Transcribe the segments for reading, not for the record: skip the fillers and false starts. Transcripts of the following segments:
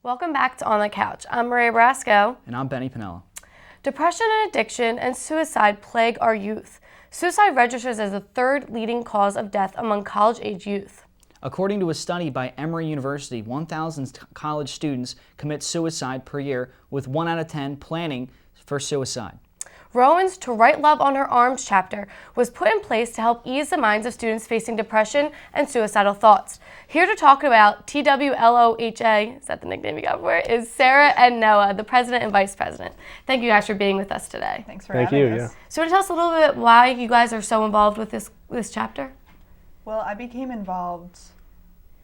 Welcome back to On the Couch. I'm Maria Brasco. And I'm Benny Pinella. Depression and addiction and suicide plague our youth. Suicide registers as the third leading cause of death among college-age youth. According to a study by Emory University, 1,000 college students commit suicide per year, with 1 out of 10 planning for suicide. Rowan's To Write Love on Her Arms chapter was put in place to help ease the minds of students facing depression and suicidal thoughts. Here to talk about TWLOHA, is that the nickname you got for it, is Sarah and Noah, the president and vice president. Thank you guys for being with us today. Thanks for having us. Yeah. So want to tell us a little bit why you guys are so involved with this chapter? Well, I became involved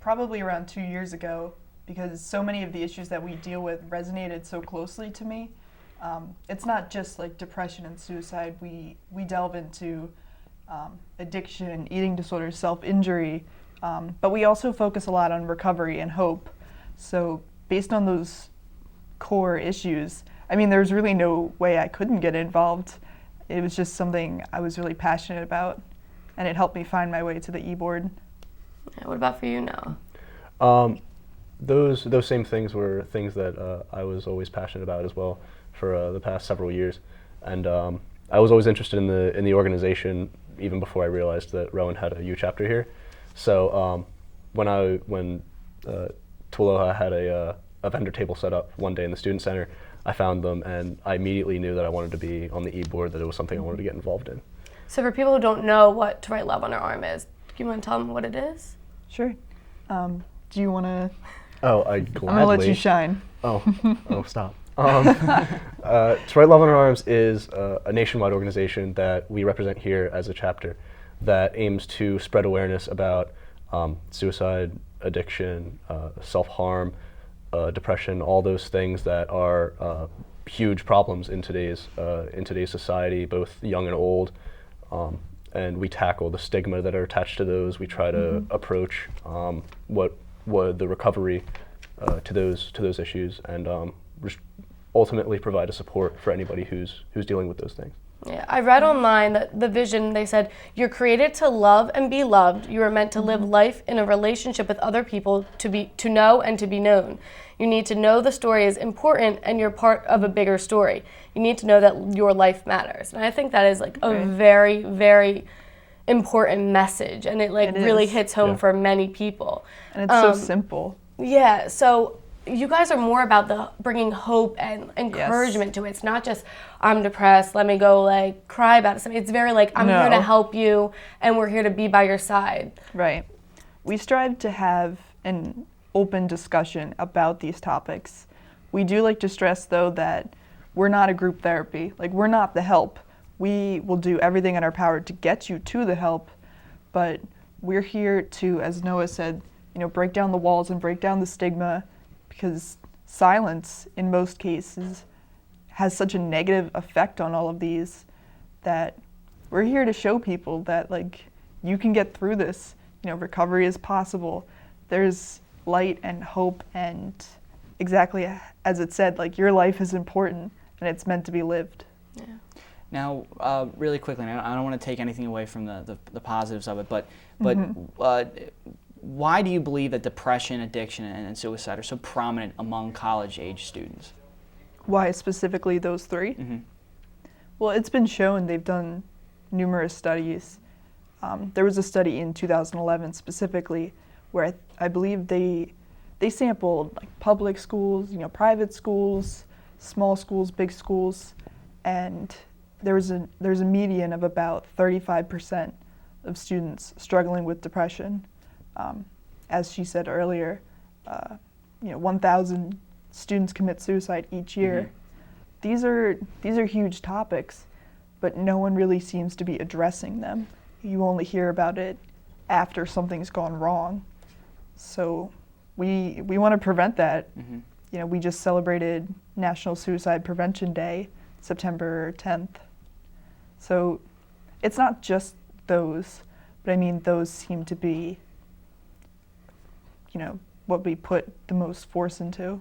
probably around 2 years ago because so many of the issues that we deal with resonated so closely to me. It's not just like depression and suicide. We delve into addiction, eating disorders, self-injury, but we also focus a lot on recovery and hope. So based on those core issues, I mean, there's really no way I couldn't get involved. It was just something I was really passionate about, and it helped me find my way to the e-board. Yeah, what about for you, Noah? Those same things were things that I was always passionate about as well for the past several years, and I was always interested in the organization even before I realized that Rowan had a U chapter here. So when Tualoha had a vendor table set up one day in the student center, I found them and I immediately knew that I wanted to be on the e-board, that it was something I wanted to get involved in. So for people who don't know what To Write Love on Her Arm is, do you want to tell them what it is? Sure. Do you want to? Oh, I gladly. I'm gonna let you shine. Oh, stop. To Write Love on Our Arms is a nationwide organization that we represent here as a chapter that aims to spread awareness about suicide, addiction, self-harm, depression, all those things that are huge problems in today's society, both young and old. And we tackle the stigma that are attached to those. We try to approach what the recovery to those issues, and ultimately provide a support for anybody who's dealing with those things. Yeah, I read online that the vision, they said, you're created to love and be loved. You are meant to live life in a relationship with other people, to know and to be known. You need to know the story is important and you're part of a bigger story. You need to know that your life matters. And I think that is like a very, very important message, and it really hits home for many people. And it's so simple. Yeah, so you guys are more about bringing hope and encouragement to it. It's not just, I'm depressed, let me go cry about it. It's very I'm here to help you and we're here to be by your side. Right. We strive to have an open discussion about these topics. We do like to stress though that we're not a group therapy. We're not the help. We will do everything in our power to get you to the help, but we're here to, as Noah said, break down the walls and break down the stigma, because silence in most cases has such a negative effect on all of these that we're here to show people that you can get through this. Recovery is possible. There's light and hope, and exactly as it said, your life is important and it's meant to be lived. Yeah. Now, really quickly, and I don't want to take anything away from the positives of it, but why do you believe that depression, addiction, and suicide are so prominent among college-age students? Why specifically those three? Well, it's been shown. They've done numerous studies. There was a study in 2011 specifically where I believe they sampled public schools, private schools, small schools, big schools, and there's a median of about 35% of students struggling with depression. As she said earlier, 1,000 students commit suicide each year. These are huge topics, but no one really seems to be addressing them. You only hear about it after something's gone wrong. So we want to prevent that. We just celebrated National Suicide Prevention Day, September 10th. So it's not just those, but I mean those seem to be what we put the most force into.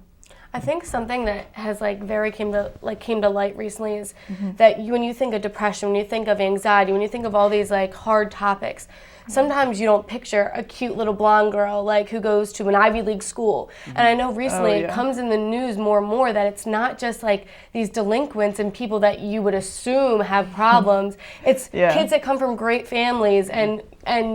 I think something that has came to light recently is that when you think of depression, when you think of anxiety, when you think of all these hard topics, sometimes you don't picture a cute little blonde girl who goes to an Ivy League school. And I know recently it comes in the news more and more that it's not just these delinquents and people that you would assume have problems. It's kids that come from great families and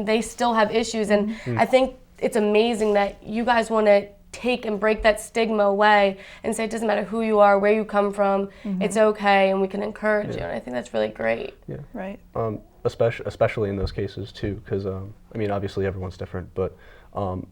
they still have issues. And I think it's amazing that you guys want to take and break that stigma away and say it doesn't matter who you are, where you come from, it's okay, and we can encourage you. And I think that's really great. Yeah. Right. Especially in those cases too, because I mean, obviously everyone's different, but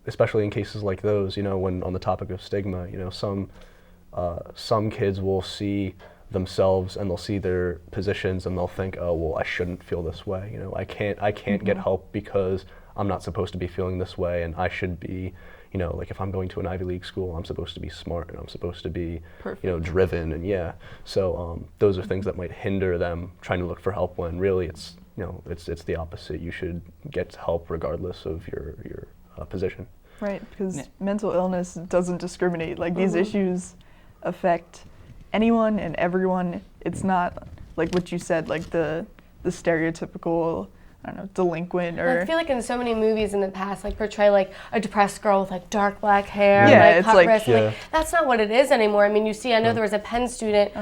especially in cases like those, when on the topic of stigma, some kids will see themselves and they'll see their positions and they'll think, oh well, I shouldn't feel this way. I can't get help because I'm not supposed to be feeling this way, and I should be. If I'm going to an Ivy League school, I'm supposed to be smart and I'm supposed to be, driven, and So those are things that might hinder them trying to look for help when really it's the opposite. You should get help regardless of your position. Right, because mental illness doesn't discriminate. These issues affect anyone and everyone. It's not like what you said, the stereotypical, I don't know, delinquent or... I feel in so many movies in the past, portray a depressed girl with dark black hair, it's cut wrists. That's not what it is anymore. I mean, you see, I know there was a Penn student,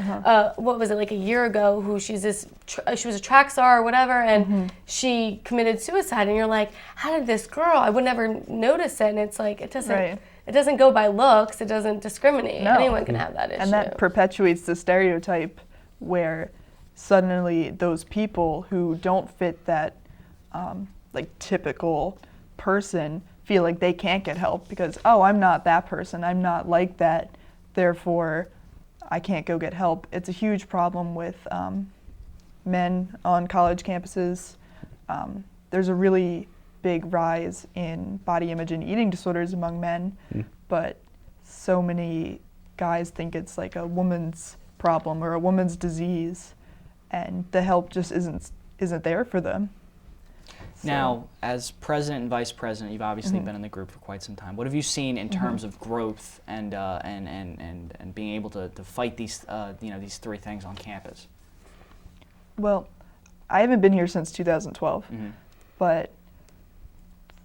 what was it, a year ago, who she was a track star or whatever, and she committed suicide, and you're like, how did this girl, I would never notice it, and it's it doesn't go by looks, it doesn't discriminate. No. Anyone can have that issue. And that perpetuates the stereotype where suddenly those people who don't fit that typical person feel like they can't get help because, oh, I'm not that person, I'm not like that, therefore I can't go get help. It's a huge problem with men on college campuses. There's a really big rise in body image and eating disorders among men, but so many guys think it's a woman's problem or a woman's disease, and the help just isn't there for them. Now, as president and vice president, you've obviously been in the group for quite some time. What have you seen in terms of growth and being able to fight these these three things on campus? Well, I haven't been here since 2012, but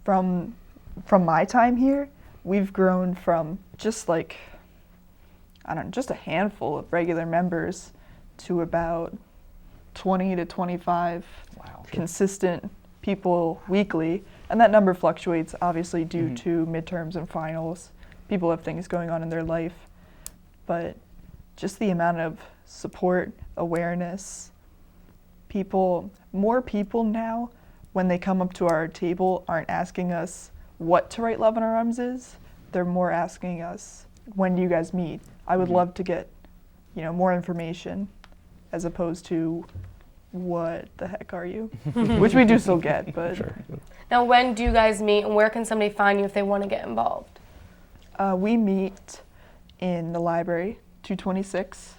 from my time here, we've grown from just just a handful of regular members to about 20 to 25 consistent people weekly, and that number fluctuates obviously due to midterms and finals. People have things going on in their life, but just the amount of support, awareness, more people now, when they come up to our table, aren't asking us what To Write Love in Our Arms is. They're more asking us, when do you guys meet? I would love to get more information, as opposed to what the heck are you? Which we do still get, but... Sure. Now, when do you guys meet, and where can somebody find you if they want to get involved? We meet in the library, 226,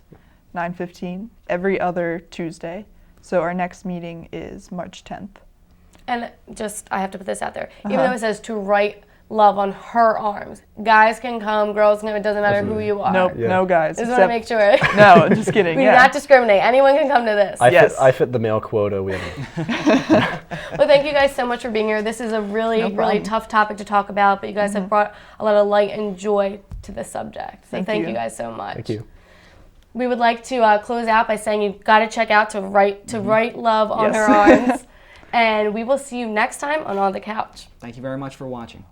9:15, every other Tuesday. So our next meeting is March 10th. And I have to put this out there, even though it says To Write Love on Her Arms, guys can come, girls can come, it doesn't matter who you are. Nope, no guys. Just want to make sure. No, just kidding. We do not discriminate. Anyone can come to this. I fit the male quota. We have. Well, thank you guys so much for being here. This is a really tough topic to talk about, but you guys have brought a lot of light and joy to this subject. So thank you guys so much. Thank you. We would like to close out by saying you've got to check out To Write Love on Her Arms. And we will see you next time on the Couch. Thank you very much for watching.